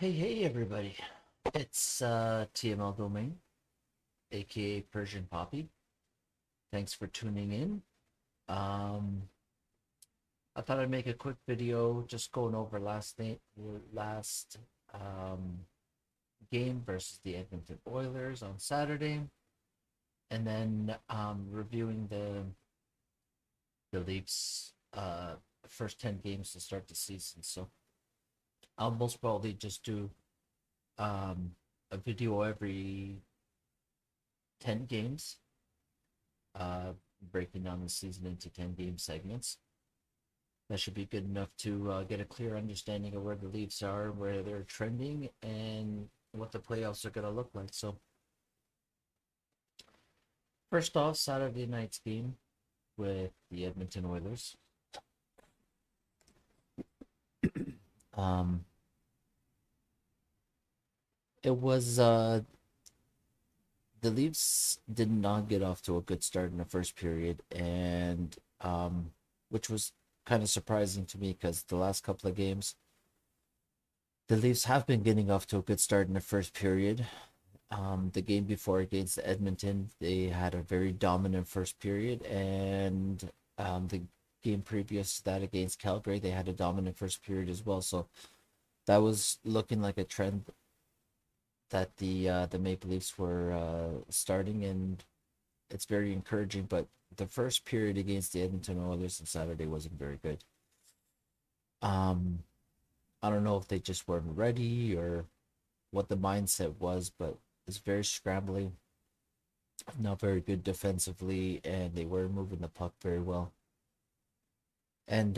Hey everybody. It's TML Domain, aka Persian Poppy. Thanks for tuning in. Um I thought I'd make a quick video just going over last um game versus the Edmonton Oilers on Saturday, and then reviewing the Leafs first 10 games to start the season. So I'll most probably just do um a video every 10 games, uh, breaking down the season into 10 game segments. That should be good enough to get a clear understanding of where the Leafs are, where they're trending, and what the playoffs are going to look like. So, first off, Saturday night's game with the Edmonton Oilers. Um, it was the Leafs did not get off to a good start in the first period, and which was kind of surprising to me because the last couple of games the Leafs have been getting off to a good start in the first period. The game before against Edmonton, they had a very dominant first period, and the game previous to that against Calgary, they had a dominant first period as well. So that was looking like a trend that the Maple Leafs were starting, and it's very encouraging. But the first period against the Edmonton Oilers on Saturday wasn't very good. Um, I don't know if they just weren't ready or what the mindset was, but it's very scrambly, not very good defensively, and they were moving the puck very well. And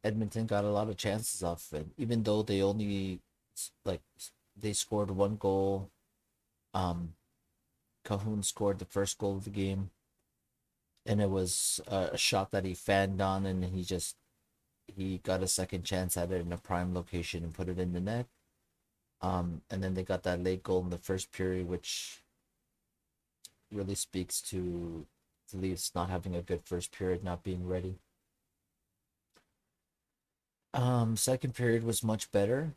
Edmonton got a lot of chances off it, even though they only like they scored one goal. Um, Cahoon scored the first goal of the game, and it was a shot that he fanned on, and he got a second chance at it in a prime location and put it in the net. And then they got that late goal in the first period, which really speaks to the Leafs not having a good first period, not being ready. Second period was much better.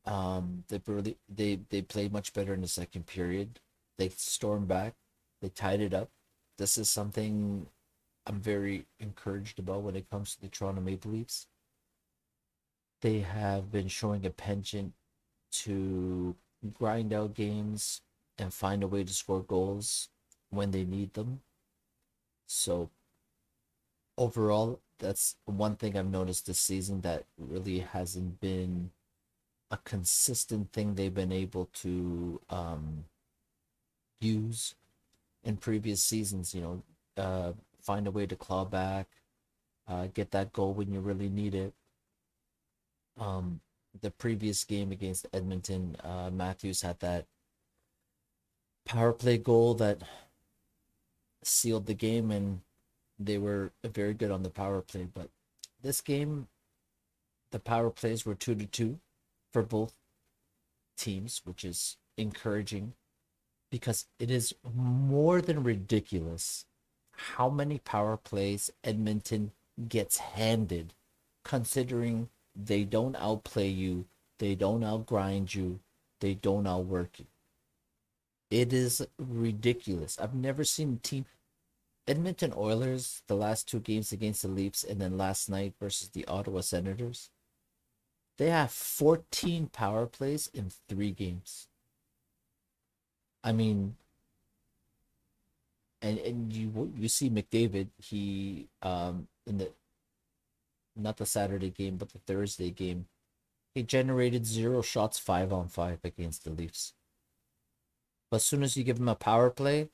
They played much better in the second period. They stormed back. They tied it up. This is something I'm very encouraged about when it comes to the Toronto Maple Leafs. They have been showing a penchant to grind out games and find a way to score goals when they need them. So overall, that's one thing I've noticed this season that really hasn't been a consistent thing they've been able to use in previous seasons. Find a way to claw back, get that goal when you really need it. Um, the previous game against Edmonton, Matthews had that power play goal that sealed the game, and they were very good on the power play. But this game, the power plays were 2-2 for both teams, which is encouraging because it is more than ridiculous how many power plays Edmonton gets handed, considering they don't outplay you, they don't outgrind you, they don't outwork you. It is ridiculous. I've never seen a team. Edmonton Oilers, the last two games against the Leafs, and then last night versus the Ottawa Senators, they have 14 power plays in 3 games. I mean, and you see McDavid, he in the not the Saturday game but the Thursday game, he generated 0 shots 5-on-5 against the Leafs. But as soon as you give him a power play,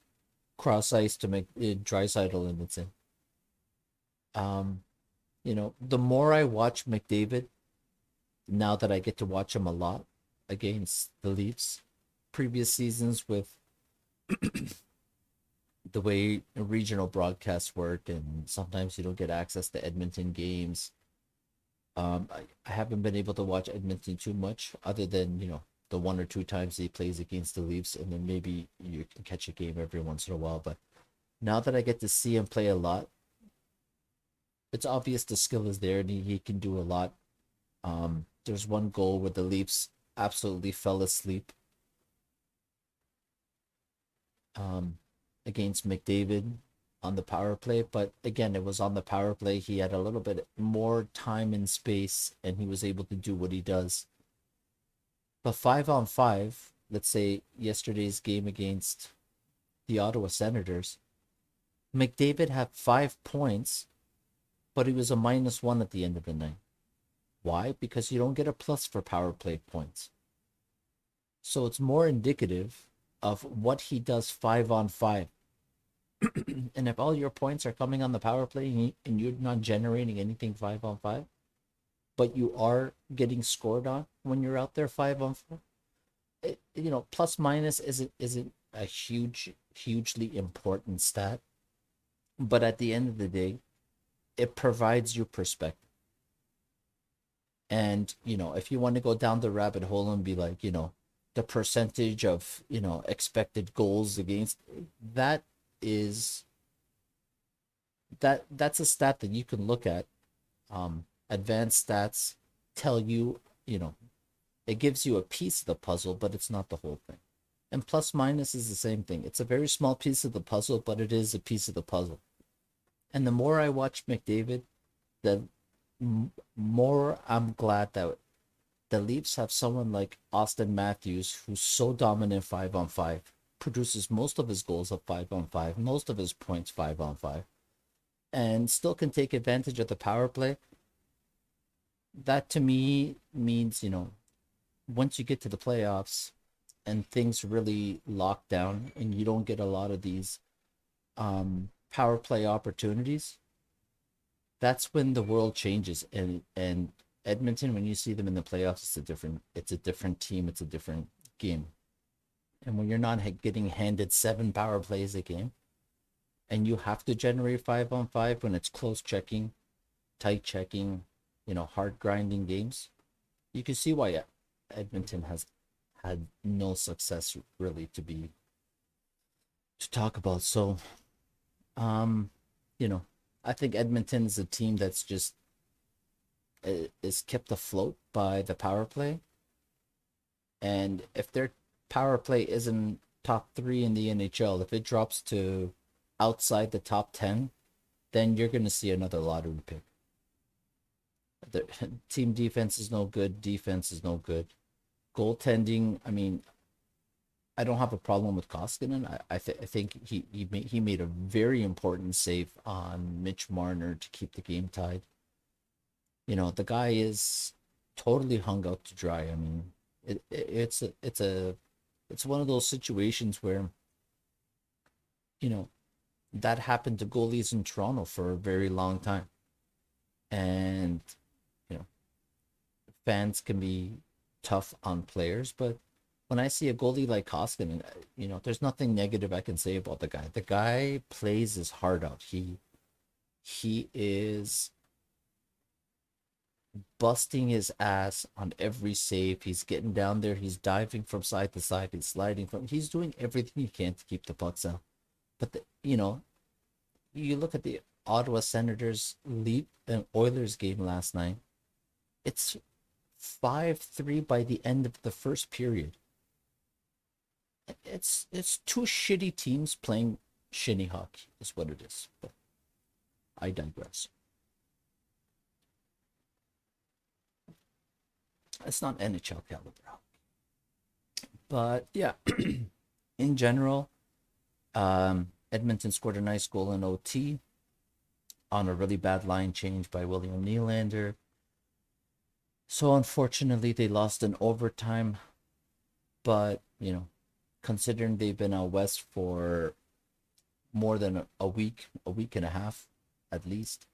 cross ice to make it Draisaitl and it's in. Um, the more I watch McDavid, now that I get to watch him a lot against the Leafs, previous seasons with the way regional broadcasts work, and sometimes you don't get access to Edmonton games. I haven't been able to watch Edmonton too much, other than the one or two times he plays against the Leafs, and then maybe you can catch a game every once in a while. But now that I get to see him play a lot, it's obvious the skill is there, and he can do a lot. There's one goal where the Leafs absolutely fell asleep um, against McDavid on the power play. But again, it was on the power play. He had a little bit more time and space, and he was able to do what he does. But 5 on 5, let's say yesterday's game against the Ottawa Senators, McDavid had 5 points, but he was a -1 at the end of the night. Why? Because you don't get a plus for power play points. So it's more indicative of what he does 5 on 5. And if all your points are coming on the power play and you're not generating anything 5 on 5, but you are getting scored on when you're out there 5 on 4, plus minus isn't a hugely important stat, but at the end of the day, it provides you perspective. And if you want to go down the rabbit hole and be like, the percentage of expected goals against, that is that's a stat that you can look at. Advanced stats tell you, it gives you a piece of the puzzle, but it's not the whole thing. And plus minus is the same thing. It's a very small piece of the puzzle, but it is a piece of the puzzle. And the more I watch McDavid, the more I'm glad that the Leafs have someone like Austin Matthews, who's so dominant 5 on 5, produces most of his goals at 5 on 5, most of his points 5 on 5, and still can take advantage of the power play. That to me means, once you get to the playoffs and things really lock down and you don't get a lot of these power play opportunities, that's when the world changes. And Edmonton, when you see them in the playoffs, it's a different team, it's a different game. And when you're not getting handed 7 power plays a game and you have to generate 5 on 5 when it's close checking, tight checking, hard grinding games, you can see why Edmonton has had no success really to talk about. So, um, you know, I think Edmonton is a team that's just is kept afloat by the power play. And if their power play isn't top three in the NHL, if it drops to outside the top 10, then you're going to see another lottery pick. The team defense is no good. Defense is no good. Goaltending, I mean, I don't have a problem with Koskinen. I think he made a very important save on Mitch Marner to keep the game tied. The guy is totally hung out to dry. I mean, it's one of those situations where you know that happened to goalies in Toronto for a very long time, and you know fans can be tough on players, but when I see a goalie like Koskinen, there's nothing negative I can say about the guy. The guy plays his heart out. He is busting his ass on every save. He's getting down there. He's diving from side to side. He's sliding from. He's doing everything he can to keep the pucks out. But you look at the Ottawa Senators leap and Oilers game last night. It's 5-3 by the end of the first period. It's two shitty teams playing shitty hockey is what it is. But I digress. It's not NHL caliber hockey. But yeah, in general, Edmonton scored a nice goal in OT on a really bad line change by William Nylander. So unfortunately, they lost in overtime. But, considering they've been out west for more than a week and a half at least,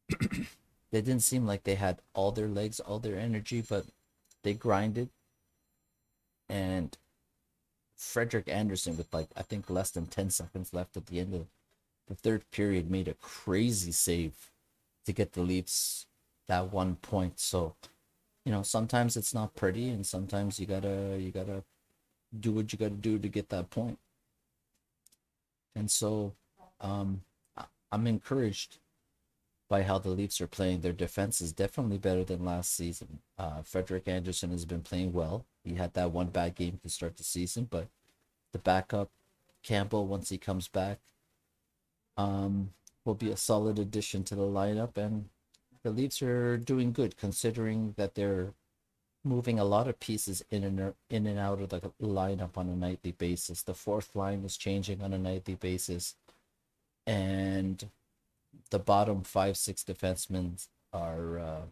they didn't seem like they had all their legs, all their energy, but they grinded. And Frederick Anderson, with I think less than 10 seconds left at the end of the third period, made a crazy save to get the Leafs that 1 point. So, sometimes it's not pretty, and sometimes you gotta do what you gotta do to get that point. And so, I'm encouraged by how the Leafs are playing. Their defense is definitely better than last season. Frederick Anderson has been playing well. He had that one bad game to start the season, but the backup Campbell, once he comes back, um, will be a solid addition to the lineup. And the Leafs are doing good considering that they're moving a lot of pieces in and out of the lineup on a nightly basis. The fourth line is changing on a nightly basis, and the bottom 5, 6 defensemen are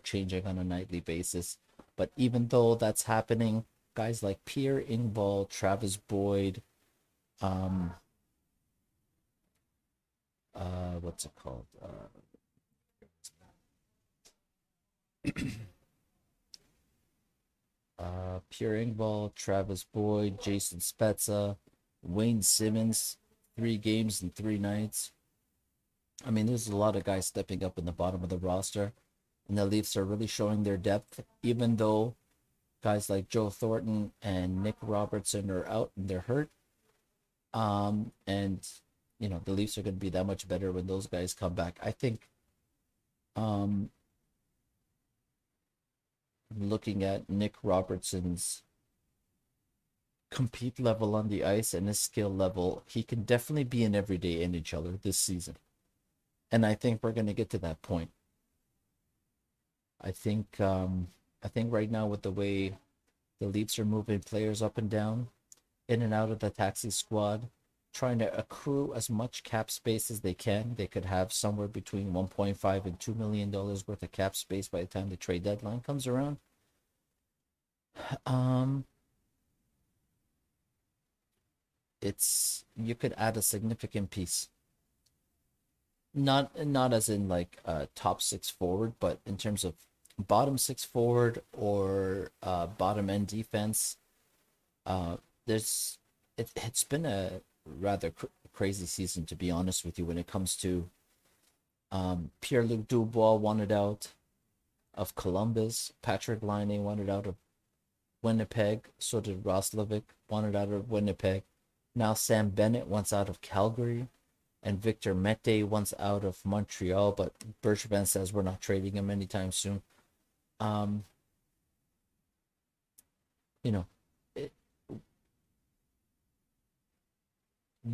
changing on a nightly basis. But even though that's happening, guys like Pierre Engvall, Travis Boyd, um, what's it called? Pierre Engvall, Travis Boyd, Jason Spezza, Wayne Simmons, 3 games in 3 nights. I mean, there's a lot of guys stepping up in the bottom of the roster, and the Leafs are really showing their depth, even though guys like Joe Thornton and Nick Robertson are out and they're hurt. And the Leafs are going to be that much better when those guys come back. I think, looking at Nick Robertson's compete level on the ice and his skill level, he can definitely be an everyday NHLer this season. And I think we're going to get to that point. I think right now, with the way the Leafs are moving players up and down, in and out of the taxi squad, trying to accrue as much cap space as they can. They could have somewhere between 1.5 and $2 million worth of cap space by the time the trade deadline comes around. You could add a significant piece. Not as in like top 6 forward, but in terms of bottom 6 forward or bottom end defense. It's been a rather crazy season, to be honest with you, when it comes to Pierre-Luc Dubois wanted out of Columbus, Patrick Laine wanted out of Winnipeg, so did Roslovic, wanted out of Winnipeg. Now Sam Bennett wants out of Calgary, and Victor Mete wants out of Montreal, but Bergevin says we're not trading him anytime soon. You know,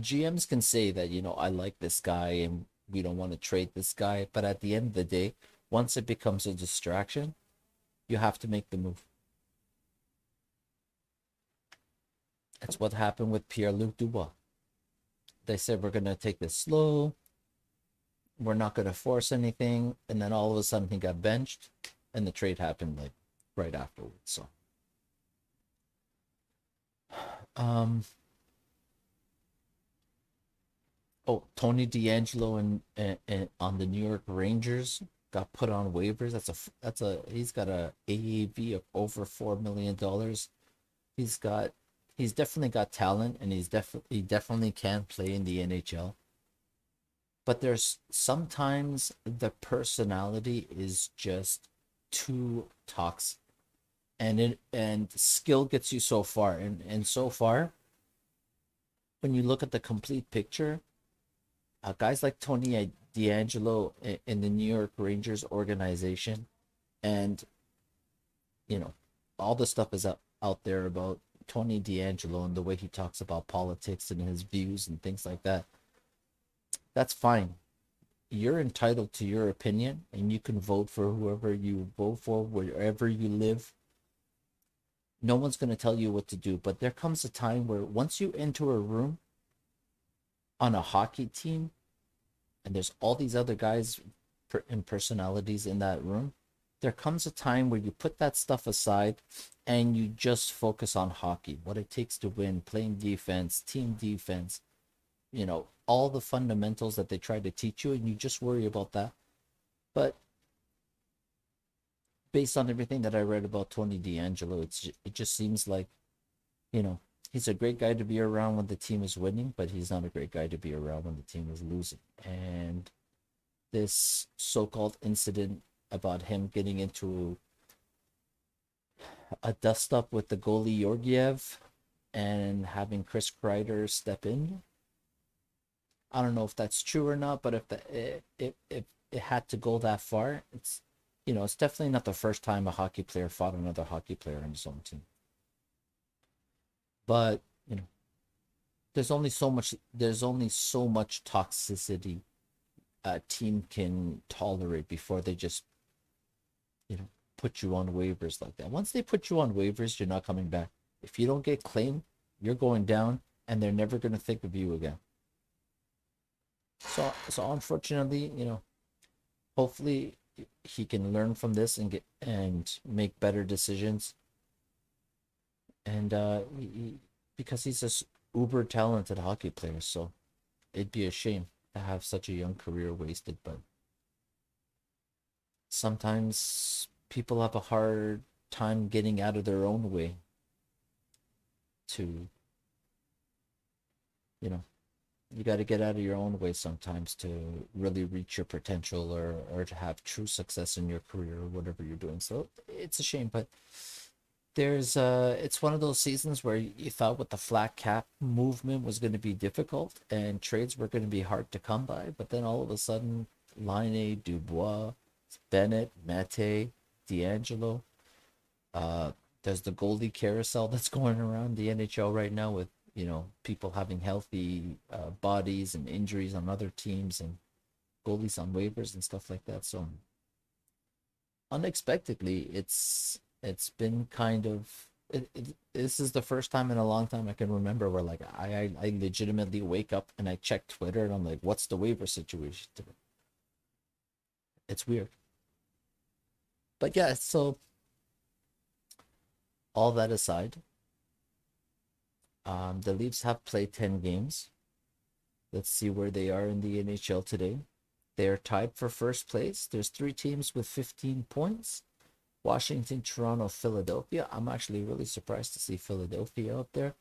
GMs can say that, I like this guy and we don't want to trade this guy, but at the end of the day, once it becomes a distraction, you have to make the move. That's what happened with Pierre-Luc Dubois. They said, we're going to take this slow. We're not going to force anything. And then all of a sudden he got benched and the trade happened like right afterwards. So, Tony DeAngelo and on the New York Rangers got put on waivers. He's got a AAV of over $4 million. He's definitely got talent, and he definitely can play in the NHL. But there's sometimes the personality is just too toxic, and skill gets you so far, and so far, when you look at the complete picture, guys like Tony DeAngelo in the New York Rangers organization, and all the stuff is out there about Tony DeAngelo and the way he talks about politics and his views and things like that. That's fine. You're entitled to your opinion, and you can vote for whoever you vote for, wherever you live. No one's going to tell you what to do, but there comes a time where once you enter a room on a hockey team, and there's all these other guys and personalities in that room, there comes a time where you put that stuff aside and you just focus on hockey, what it takes to win, playing defense, team defense, all the fundamentals that they try to teach you, and you just worry about that. But based on everything that I read about Tony DeAngelo, it just seems like, he's a great guy to be around when the team is winning, but he's not a great guy to be around when the team is losing. And this so-called incident about him getting into a dust-up with the goalie Georgiev and having Chris Kreider step in, I don't know if that's true or not, but if it had to go that far. It's definitely not the first time a hockey player fought another hockey player on his own team. But, there's only so much toxicity a team can tolerate before they just, you know, put you on waivers like that. Once they put you on waivers, you're not coming back. If you don't get claimed, you're going down and they're never going to think of you again. So unfortunately, hopefully he can learn from this and make better decisions. And because he's a uber talented hockey player, so it'd be a shame to have such a young career wasted. But sometimes people have a hard time getting out of their own way to, you know, you got to get out of your own way sometimes to really reach your potential, or to have true success in your career or whatever you're doing. So it's a shame, but it's one of those seasons where you thought with the flat cap movement was going to be difficult and trades were going to be hard to come by, but then all of a sudden Laine, Dubois, Bennett, Mate, D'Angelo, uh there's the goalie carousel that's going around the NHL right now with, people having healthy bodies and injuries on other teams and goalies on waivers and stuff like that. So unexpectedly, it's been kind of this is the first time in a long time I can remember where, like, I legitimately wake up and I check Twitter and I'm like, what's the waiver situation today? It's weird. But yeah, so all that aside, the Leafs have played 10 games. Let's see where they are in the NHL today. They are tied for first place. There's three teams with 15 points. Washington, Toronto, Philadelphia. I'm actually really surprised to see Philadelphia up there.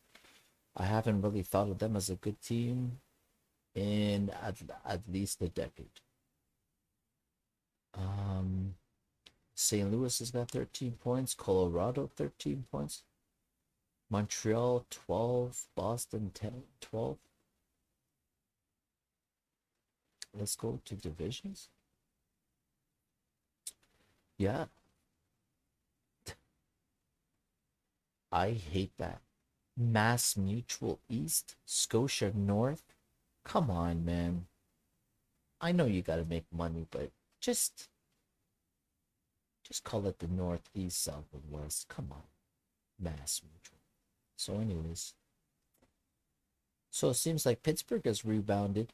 I haven't really thought of them as a good team in at least a decade. Um, St. Louis has got 13 points. Colorado, 13 points. Montreal, 12. Boston, 10, 12. Let's go to divisions. Yeah, I hate that. Mass Mutual East, Scotia North. Come on, man. I know you got to make money, but just just call it the North, East, South, and West. Come on, Mass Mutual. So, anyways, so it seems like Pittsburgh has rebounded.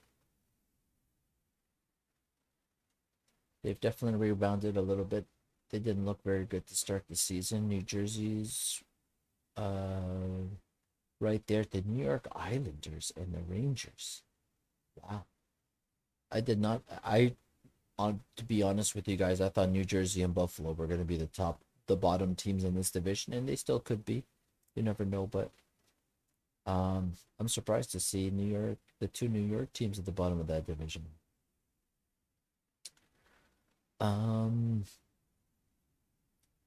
They've definitely rebounded a little bit. They didn't look very good to start the season. New Jersey's uh right there. The New York Islanders and the Rangers. Wow. I did not I on to be honest with you guys, I thought New Jersey and Buffalo were gonna be the bottom teams in this division, and they still could be. You never know, but I'm surprised to see the two New York teams at the bottom of that division. Um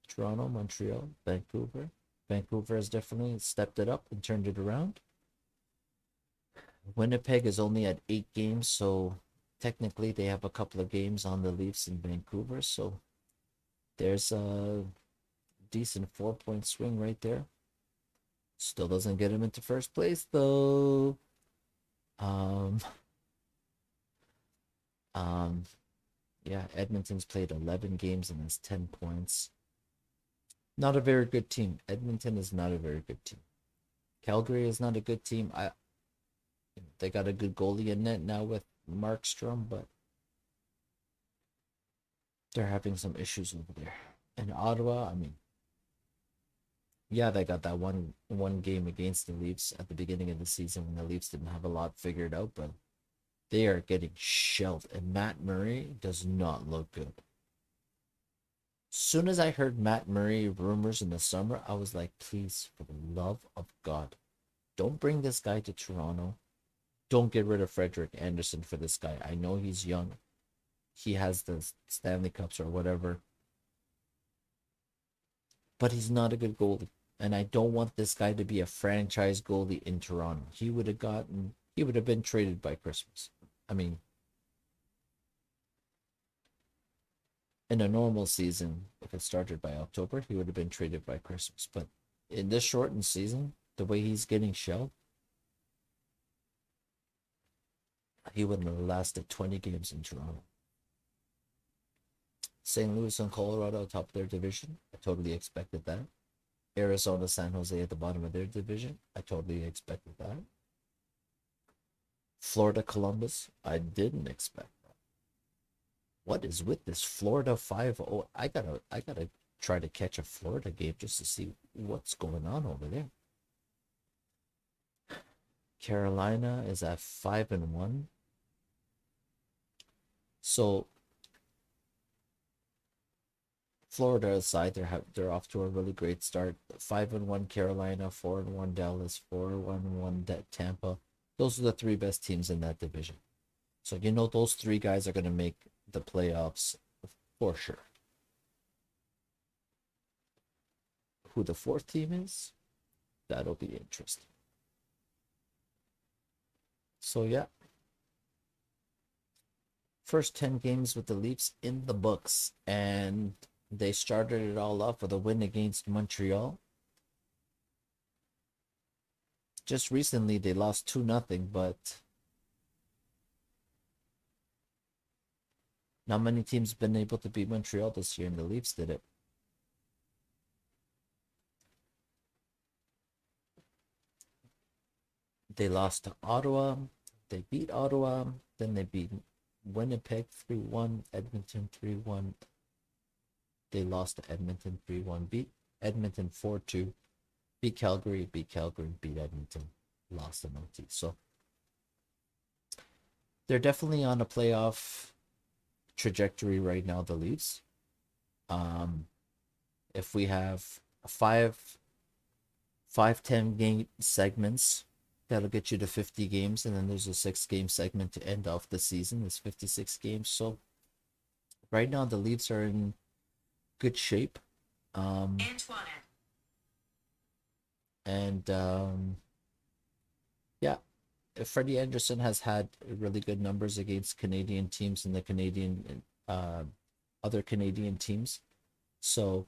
Toronto, Montreal, Vancouver. Vancouver has definitely stepped it up and turned it around. Winnipeg is only at 8 games, so technically they have a couple of games on the Leafs in Vancouver. So there's a decent 4 point swing right there. Still doesn't get him into first place though. Um, um, yeah, Edmonton's played 11 games and has 10 points. Not a very good team. Edmonton is not a very good team. Calgary is not a good team. They got a good goalie in net now with Markstrom, but they're having some issues over there. And Ottawa, I mean, yeah, they got that one game against the Leafs at the beginning of the season when the Leafs didn't have a lot figured out, but they are getting shelled, and Matt Murray does not look good. Soon as I heard Matt Murray rumors in the summer, I was like, please, for the love of God, don't bring this guy to Toronto. Don't get rid of Frederick Anderson for this guy. I know he's young. He has the Stanley Cups or whatever, but he's not a good goalie. And I don't want this guy to be a franchise goalie in Toronto. He would have been traded by Christmas. I mean, In a normal season, if it started by October, he would have been traded by Christmas. But in this shortened season, the way he's getting shelled, he wouldn't have lasted 20 games in Toronto. St. Louis and Colorado top of their division. I totally expected that. Arizona, San Jose at the bottom of their division. I totally expected that. Florida, Columbus. I didn't expect that. What is with this Florida 5-0? I gotta try to catch a Florida game just to see what's going on over there. Carolina is at 5-1. So Florida aside, they're off to a really great start. 5-1 Carolina, 4-1 Dallas, 4-1 Tampa. Those are the three best teams in that division. So you know those three guys are going to make the playoffs for sure. Who the fourth team is, that'll be interesting. So yeah, first 10 games with the Leafs in the books, and they started it all off with a win against Montreal. Just recently they lost 2-0, but not many teams have been able to beat Montreal this year, and the Leafs did it. They lost to Ottawa. They beat Ottawa. Then they beat Winnipeg 3-1, Edmonton 3-1. They lost to Edmonton 3-1, beat Edmonton 4-2, beat Calgary, beat Edmonton, lost in OT. So they're definitely on a playoff trajectory right now, the Leafs. If we have five 10 game segments, that'll get you to 50 games, and then there's a 6 game segment to end off the season. It's 56 games. So right now the Leafs are in good shape. And yeah, Freddie Anderson has had really good numbers against Canadian teams and the Canadian other Canadian teams. So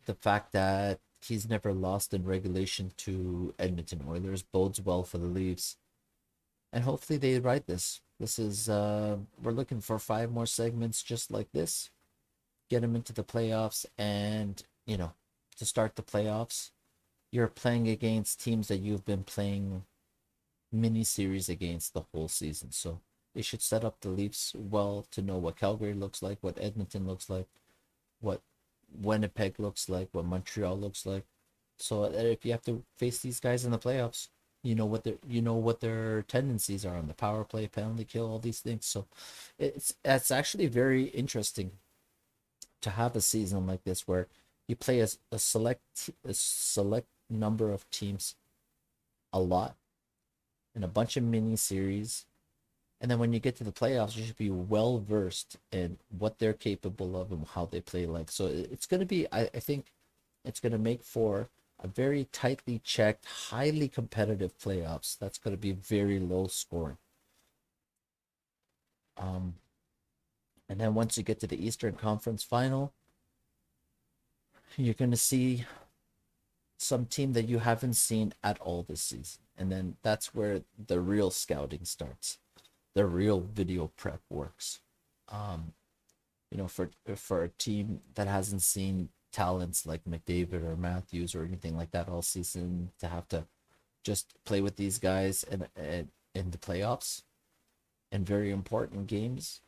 the fact that he's never lost in regulation to Edmonton Oilers bodes well for the Leafs. And hopefully they ride this. This is we're looking for 5 more segments just like this. Get them into the playoffs, and to start the playoffs, you're playing against teams that you've been playing mini series against the whole season. So they should set up the Leafs well to know what Calgary looks like, what Edmonton looks like, what Winnipeg looks like, what Montreal looks like. So if you have to face these guys in the playoffs, you know what their tendencies are on the power play, penalty kill, all these things. So it's actually very interesting to have a season like this where you play a select number of teams a lot in a bunch of mini series, and then when you get to the playoffs, you should be well versed in what they're capable of and how they play like. So it's going to be, I think, it's going to make for a very tightly checked, highly competitive playoffs. That's going to be very low scoring. And then once you get to the Eastern Conference Final, you're going to see some team that you haven't seen at all this season. And then that's where the real scouting starts. The real video prep works. For a team that hasn't seen talents like McDavid or Matthews or anything like that all season, to have to just play with these guys and in the playoffs and very important games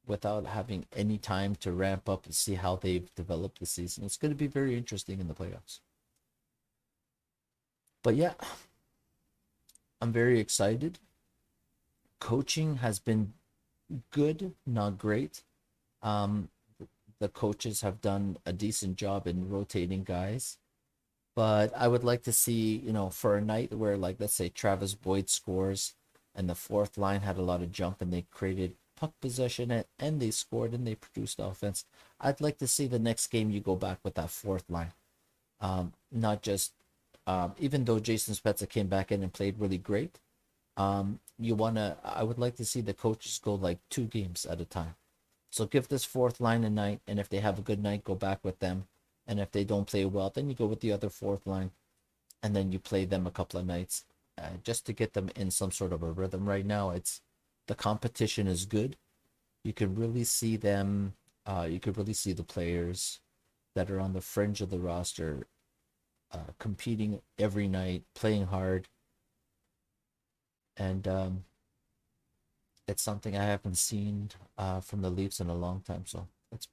without having any time to ramp up and see how they've developed the season. It's going to be very interesting in the playoffs. But yeah, I'm very excited. Coaching has been good, not great. The coaches have done a decent job in rotating guys. But I would like to see, for a night where, like, let's say Travis Boyd scores and the fourth line had a lot of jump and they created puck possession and they scored and they produced offense. I'd like to see the next game you go back with that fourth line. Not just, even though Jason Spezza came back in and played really great, I would like to see the coaches go like 2 games at a time. So give this fourth line a night, and if they have a good night, go back with them. And if they don't play well, then you go with the other fourth line, and then you play them a couple of nights, just to get them in some sort of a rhythm. Right now, it's the competition is good. You can really see them. You could really see the players that are on the fringe of the roster competing every night, playing hard, and it's something I haven't seen from the Leafs in a long time. So it's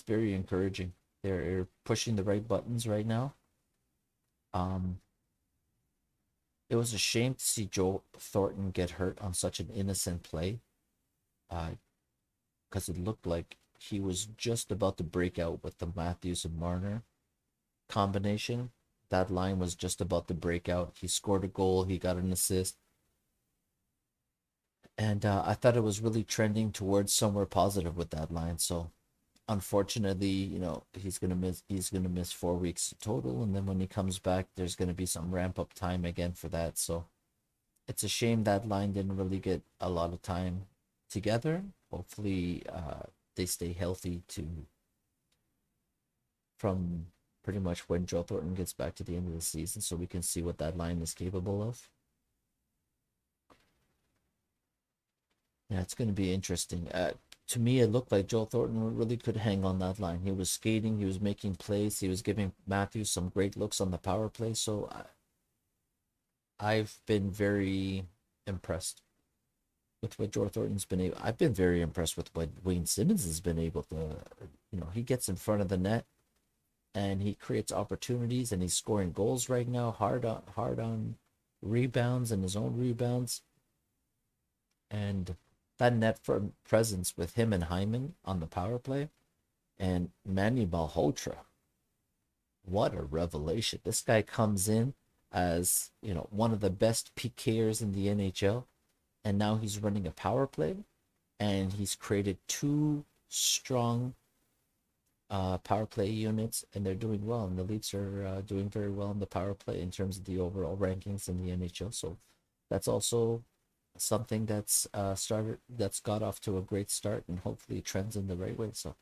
very encouraging. They're pushing the right buttons right now. Um, it was a shame to see Joe Thornton get hurt on such an innocent play, because it looked like he was just about to break out with the Matthews and Marner combination. That line was just about to break out. He scored a goal. He got an assist. And I thought it was really trending towards somewhere positive with that line. So unfortunately, he's gonna miss 4 weeks total, and then when he comes back, there's gonna be some ramp up time again for that. So it's a shame that line didn't really get a lot of time together. Hopefully, they stay healthy to from pretty much when Joe Thornton gets back to the end of the season, so we can see what that line is capable of. Yeah, it's going to be interesting. To me, it looked like Joe Thornton really could hang on that line. He was skating, he was making plays, he was giving Matthews some great looks on the power play. So I've been very impressed with what Joe Thornton's been able. I've been very impressed with what Wayne Simmons has been able to. He gets in front of the net and he creates opportunities, and he's scoring goals right now. Hard on rebounds and his own rebounds, and that net for presence with him and Hyman on the power play, and Manny Malhotra. What a revelation! This guy comes in as one of the best PKers in the NHL, and now he's running a power play, and he's created two strong power play units, and they're doing well. And the Leafs are doing very well in the power play in terms of the overall rankings in the NHL. So that's also something that's got off to a great start, and hopefully trends in the right way. So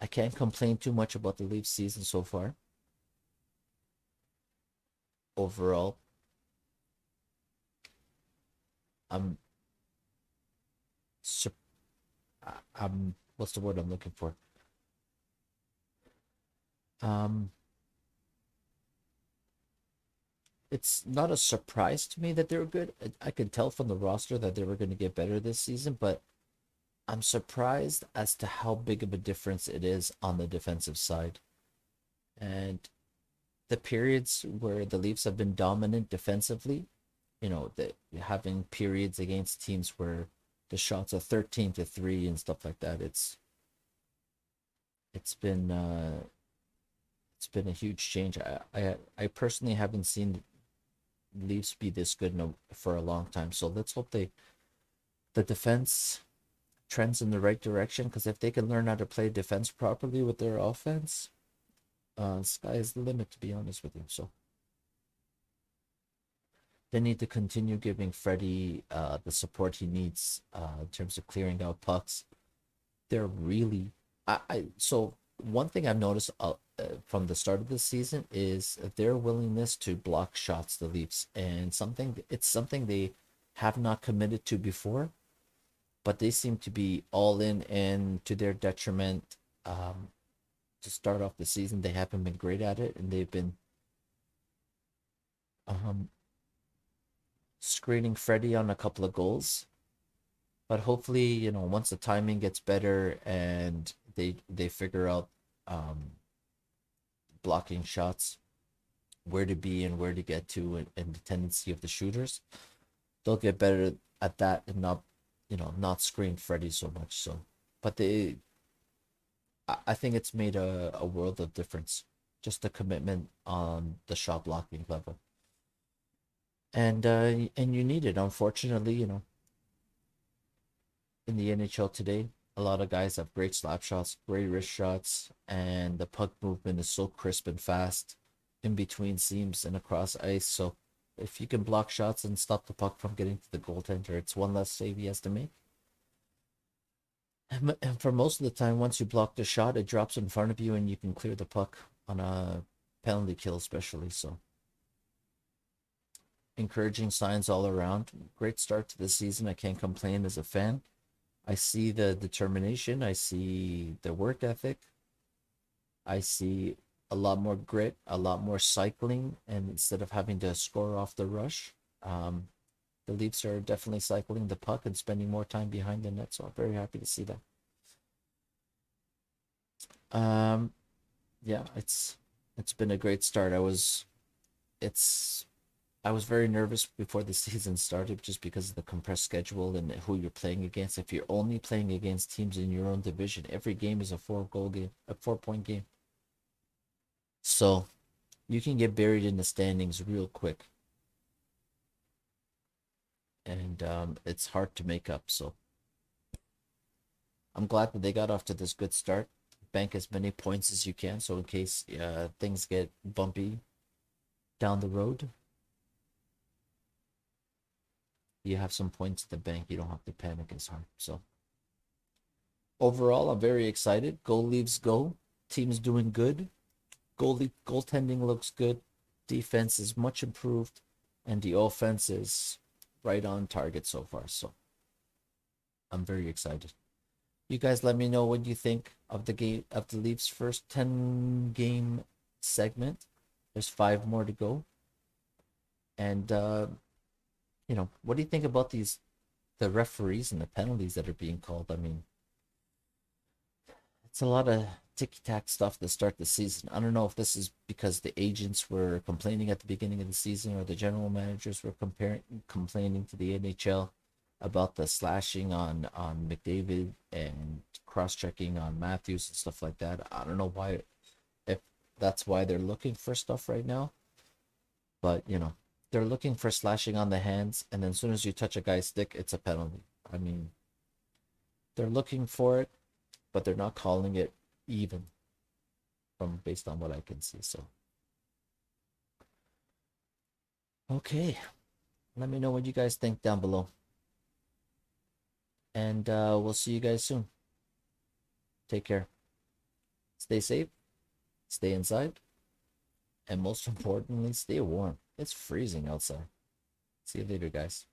I can't complain too much about the Leafs season so far. Overall, I'm I'm what's the word I'm looking for? Um, it's not a surprise to me that they were good. I could tell from the roster that they were going to get better this season, but I'm surprised as to how big of a difference it is on the defensive side. And the periods where the Leafs have been dominant defensively, having periods against teams where the shots are 13-3 and stuff like that, it's been uh it's been a huge change. I personally haven't seen Leafs be this good for a long time. So let's hope the defense trends in the right direction, because if they can learn how to play defense properly with their offense, sky is the limit, to be honest with you. So they need to continue giving Freddie the support he needs in terms of clearing out pucks. They're really so one thing I've noticed from the start of the season is their willingness to block shots, the Leafs, and something they have not committed to before, but they seem to be all in, and to their detriment. To start off the season, they haven't been great at it, and they've been um, screening Freddie on a couple of goals. But hopefully, once the timing gets better and they figure out um, blocking shots, where to be and where to get to, and the tendency of the shooters, they'll get better at that and not screen Freddie so much. So, but I think it's made a world of difference, just the commitment on the shot blocking level, and you need it. Unfortunately, in the NHL today, a lot of guys have great slap shots, great wrist shots, and the puck movement is so crisp and fast in between seams and across ice. So if you can block shots and stop the puck from getting to the goaltender, it's one less save he has to make. And for most of the time, once you block the shot, it drops in front of you and you can clear the puck on a penalty kill, especially. So, encouraging signs all around. Great start to the season. I can't complain as a fan. I see the determination, I see the work ethic, I see a lot more grit, a lot more cycling, and instead of having to score off the rush, um, the Leafs are definitely cycling the puck and spending more time behind the net. So I'm very happy to see that. Um, yeah, it's been a great start. It's I was very nervous before the season started just because of the compressed schedule and who you're playing against. If you're only playing against teams in your own division, every game is a 4 goal game, a 4 point game. So you can get buried in the standings real quick, and it's hard to make up. So I'm glad that they got off to this good start. Bank as many points as you can, so in case things get bumpy down the road, you have some points at the bank. You don't have to panic as hard. So overall, I'm very excited. Go Leaves, go! Team's doing good. Goaltending looks good. Defense is much improved, and the offense is right on target so far. So I'm very excited. You guys let me know what you think of the Leafs' first 10 game segment. There's 5 more to go. And what do you think about the referees and the penalties that are being called? I mean, it's a lot of ticky tack stuff to start the season. I don't know if this is because the agents were complaining at the beginning of the season or the general managers were complaining to the NHL about the slashing on McDavid and cross checking on Matthews and stuff like that. I don't know why, if that's why they're looking for stuff right now, but they're looking for slashing on the hands, and then as soon as you touch a guy's stick, it's a penalty. I mean, they're looking for it, but they're not calling it even from based on what I can see. So, okay, let me know what you guys think down below, and we'll see you guys soon. Take care. Stay safe, stay inside, and most importantly, stay warm. It's freezing outside. See you later, guys.